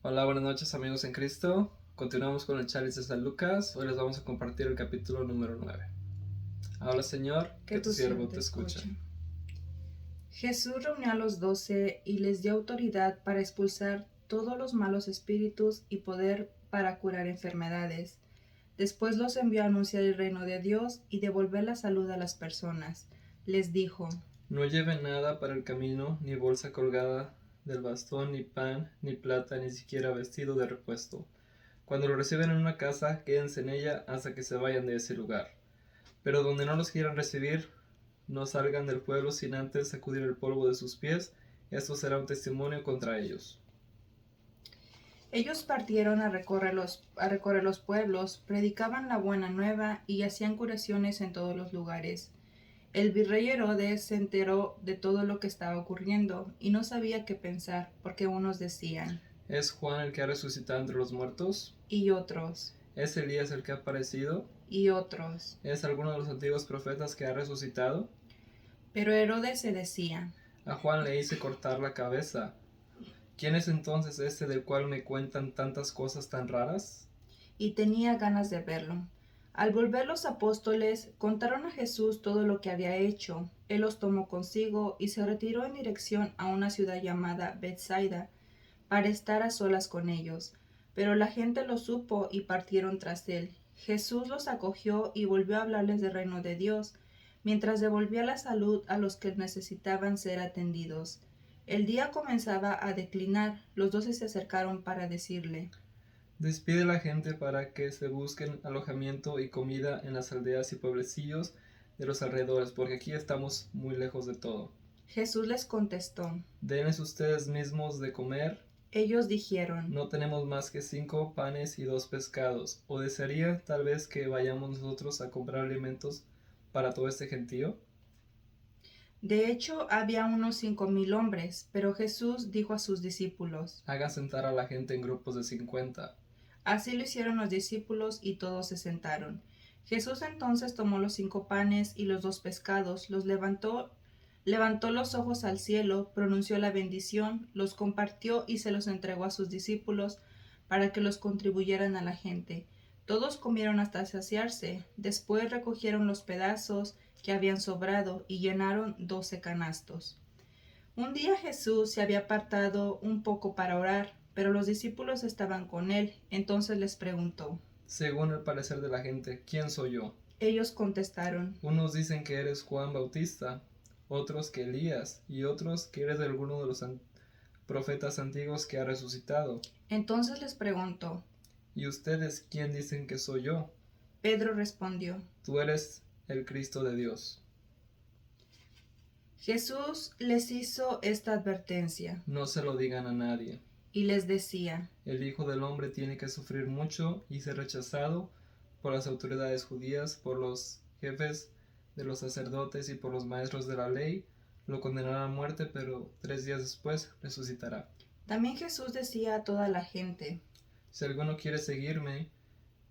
Hola, buenas noches amigos en Cristo. Continuamos con el Challenge de San Lucas. Hoy les vamos a compartir el capítulo número 9. Habla Señor, que tu siervo te escucha. Jesús reunió a los 12 y les dio autoridad para expulsar todos los malos espíritus y poder para curar enfermedades. Después los envió a anunciar el reino de Dios y devolver la salud a las personas. Les dijo: No lleven nada para el camino, ni bolsa colgada del bastón, ni pan, ni plata, ni siquiera vestido de repuesto. Cuando lo reciben en una casa, quédense en ella hasta que se vayan de ese lugar. Pero donde no los quieran recibir, no salgan del pueblo sin antes sacudir el polvo de sus pies. Esto será un testimonio contra ellos. Ellos partieron a recorrer los pueblos, predicaban la buena nueva y hacían curaciones en todos los lugares. El virrey Herodes se enteró de todo lo que estaba ocurriendo y no sabía qué pensar, porque unos decían: ¿Es Juan el que ha resucitado entre los muertos? y otros, ¿Es Elías el que ha aparecido? y otros. ¿Es alguno de los antiguos profetas que ha resucitado? Pero Herodes se decía: A Juan le hice cortar la cabeza. ¿Quién es entonces este del cual me cuentan tantas cosas tan raras? y tenía ganas de verlo. Al volver los apóstoles contaron a Jesús todo lo que había hecho. Él los tomó consigo y se retiró en dirección a una ciudad llamada Bethsaida para estar a solas con ellos. Pero la gente lo supo y partieron tras él. Jesús los acogió y volvió a hablarles del reino de Dios, mientras devolvía la salud a los que necesitaban ser atendidos. El día comenzaba a declinar. Los 12 se acercaron para decirle: Despide a la gente para que se busquen alojamiento y comida en las aldeas y pueblecillos de los alrededores, porque aquí estamos muy lejos de todo. Jesús les contestó. Denles ustedes mismos de comer. Ellos dijeron: No tenemos más que 5 panes y 2 pescados. ¿O desearía tal vez que vayamos nosotros a comprar alimentos para todo este gentío? De hecho, había unos 5,000 hombres, pero Jesús dijo a sus discípulos: Hagan sentar a la gente en grupos de 50. Así lo hicieron los discípulos y todos se sentaron. Jesús entonces tomó los 5 panes y los 2 pescados, los levantó los ojos al cielo, pronunció la bendición, los compartió y se los entregó a sus discípulos para que los contribuyeran a la gente. Todos comieron hasta saciarse. Después recogieron los pedazos que habían sobrado y llenaron 12 canastos. Un día Jesús se había apartado un poco para orar, pero los discípulos estaban con él. Entonces les preguntó. Según el parecer de la gente, ¿quién soy yo? Ellos contestaron: Unos dicen que eres Juan Bautista, otros que Elías, y otros que eres de alguno de los profetas antiguos que ha resucitado. Entonces les preguntó. ¿Y ustedes quién dicen que soy yo? Pedro respondió: Tú eres el Cristo de Dios. Jesús les hizo esta advertencia No se lo digan a nadie. y les decía: El Hijo del Hombre tiene que sufrir mucho y ser rechazado por las autoridades judías, por los jefes de los sacerdotes y por los maestros de la ley. Lo condenarán a muerte, pero 3 días después resucitará. También Jesús decía a toda la gente: Si alguno quiere seguirme,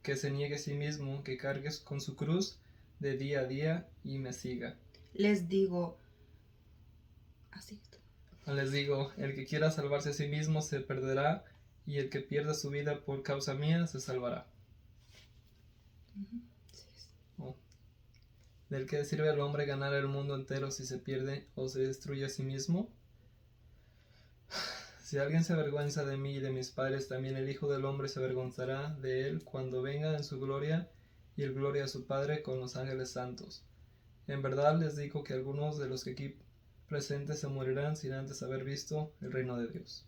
que se niegue a sí mismo, que cargue con su cruz de día a día y me siga. Les digo, así. Les digo, el que quiera salvarse a sí mismo se perderá, y el que pierda su vida por causa mía se salvará. Oh. ¿Del que sirve al hombre ganar el mundo entero si se pierde o se destruye a sí mismo? Si alguien se avergüenza de mí y de mis padres, también el Hijo del Hombre se avergonzará de él cuando venga en su gloria y el gloria a su Padre con los ángeles santos. En verdad les digo que algunos de los que aquí presentes se morirán sin antes haber visto el reino de Dios.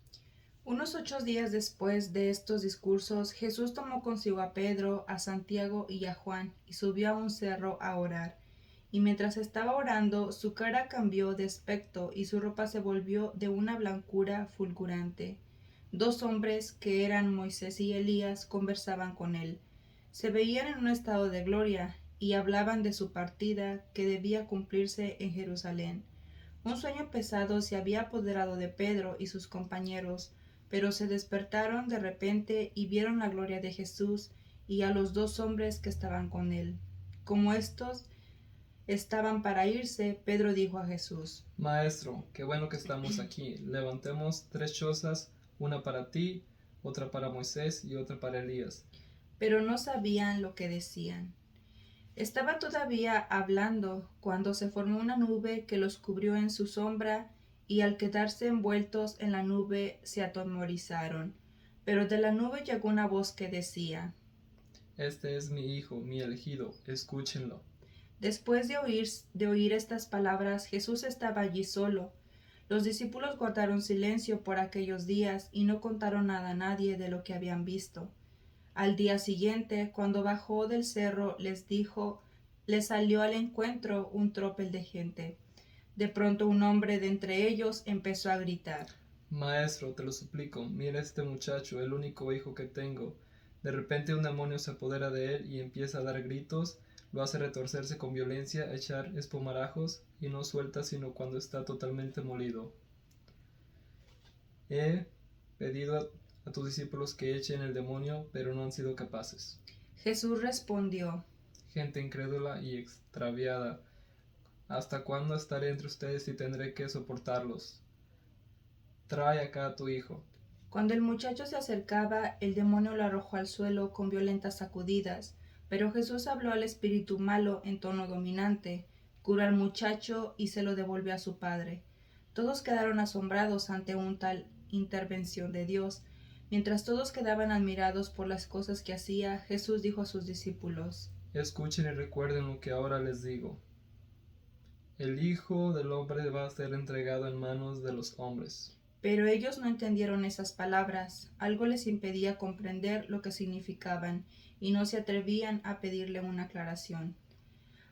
Unos 8 días después de estos discursos, Jesús tomó consigo a Pedro, a Santiago y a Juan, y subió a un cerro a orar. Y mientras estaba orando, su cara cambió de aspecto y su ropa se volvió de una blancura fulgurante. 2 hombres, que eran Moisés y Elías, conversaban con él. Se veían en un estado de gloria y hablaban de su partida, que debía cumplirse en Jerusalén. Un sueño pesado se había apoderado de Pedro y sus compañeros, pero se despertaron de repente y vieron la gloria de Jesús y a los 2 hombres que estaban con él. Como estos estaban para irse, Pedro dijo a Jesús: Maestro, qué bueno que estamos aquí. Levantemos 3 chozas, una para ti, otra para Moisés y otra para Elías. Pero no sabían lo que decían. Estaba todavía hablando cuando se formó una nube que los cubrió en su sombra, y al quedarse envueltos en la nube se atemorizaron. Pero de la nube llegó una voz que decía: Este es mi hijo, mi elegido, escúchenlo. Después de oír estas palabras, Jesús estaba allí solo. Los discípulos guardaron silencio por aquellos días y no contaron nada a nadie de lo que habían visto. Al día siguiente, cuando bajó del cerro, les salió al encuentro un tropel de gente. De pronto un hombre de entre ellos empezó a gritar: Maestro, te lo suplico, mira a este muchacho, el único hijo que tengo. De repente un demonio se apodera de él y empieza a dar gritos, lo hace retorcerse con violencia, echar espumarajos y no suelta sino cuando está totalmente molido. He pedido a tus discípulos que echen el demonio, pero no han sido capaces. Jesús respondió: Gente incrédula y extraviada, ¿hasta cuándo estaré entre ustedes y tendré que soportarlos? Trae acá a tu hijo. Cuando el muchacho se acercaba, el demonio lo arrojó al suelo con violentas sacudidas, pero Jesús habló al espíritu malo en tono dominante, curó al muchacho y se lo devolvió a su padre. Todos quedaron asombrados ante un tal intervención de Dios. Mientras todos quedaban admirados por las cosas que hacía, Jesús dijo a sus discípulos: Escuchen y recuerden lo que ahora les digo. El Hijo del Hombre va a ser entregado en manos de los hombres. Pero ellos no entendieron esas palabras. Algo les impedía comprender lo que significaban, y no se atrevían a pedirle una aclaración.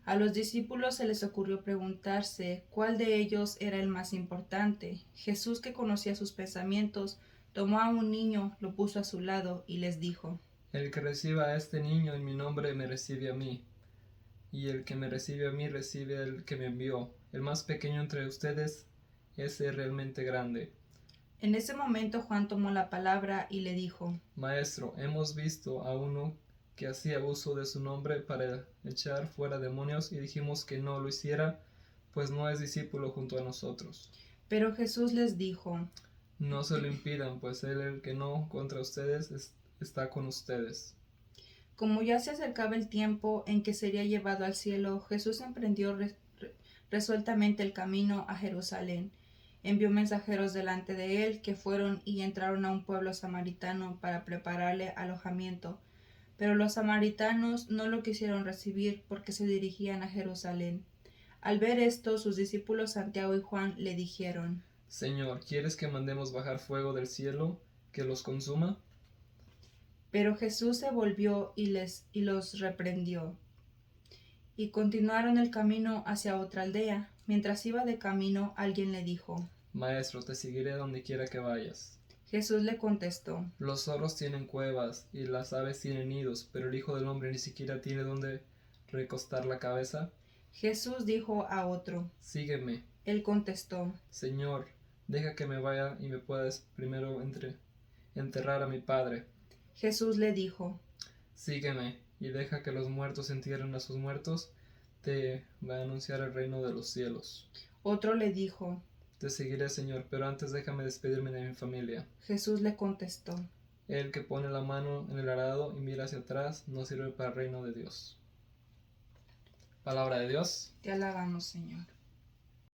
A los discípulos se les ocurrió preguntarse cuál de ellos era el más importante. Jesús, que conocía sus pensamientos, tomó a un niño, lo puso a su lado y les dijo: El que reciba a este niño en mi nombre me recibe a mí, y el que me recibe a mí recibe al que me envió. El más pequeño entre ustedes es realmente grande. En ese momento Juan tomó la palabra y le dijo: Maestro, hemos visto a uno que hacía uso de su nombre para echar fuera demonios y dijimos que no lo hiciera, pues no es discípulo junto a nosotros. Pero Jesús les dijo: No se lo impidan, pues él el que no contra ustedes está con ustedes. Como ya se acercaba el tiempo en que sería llevado al cielo, Jesús emprendió resueltamente el camino a Jerusalén. Envió mensajeros delante de él, que fueron y entraron a un pueblo samaritano para prepararle alojamiento. Pero los samaritanos no lo quisieron recibir porque se dirigían a Jerusalén. Al ver esto, sus discípulos Santiago y Juan le dijeron: Señor, ¿quieres que mandemos bajar fuego del cielo que los consuma? Pero Jesús se volvió y los reprendió. Y continuaron el camino hacia otra aldea. Mientras iba de camino, alguien le dijo: Maestro, te seguiré donde quiera que vayas. Jesús le contestó: Los zorros tienen cuevas y las aves tienen nidos, pero el Hijo del Hombre ni siquiera tiene donde recostar la cabeza. Jesús dijo a otro. Sígueme. Él contestó: Señor, deja que me vaya y me puedas primero enterrar a mi padre. Jesús le dijo: Sígueme y deja que los muertos entierren a sus muertos. Te va a anunciar el reino de los cielos. Otro le dijo: Te seguiré, Señor, pero antes déjame despedirme de mi familia. Jesús le contestó: El que pone la mano en el arado y mira hacia atrás no sirve para el reino de Dios. Palabra de Dios. Te alabamos, Señor.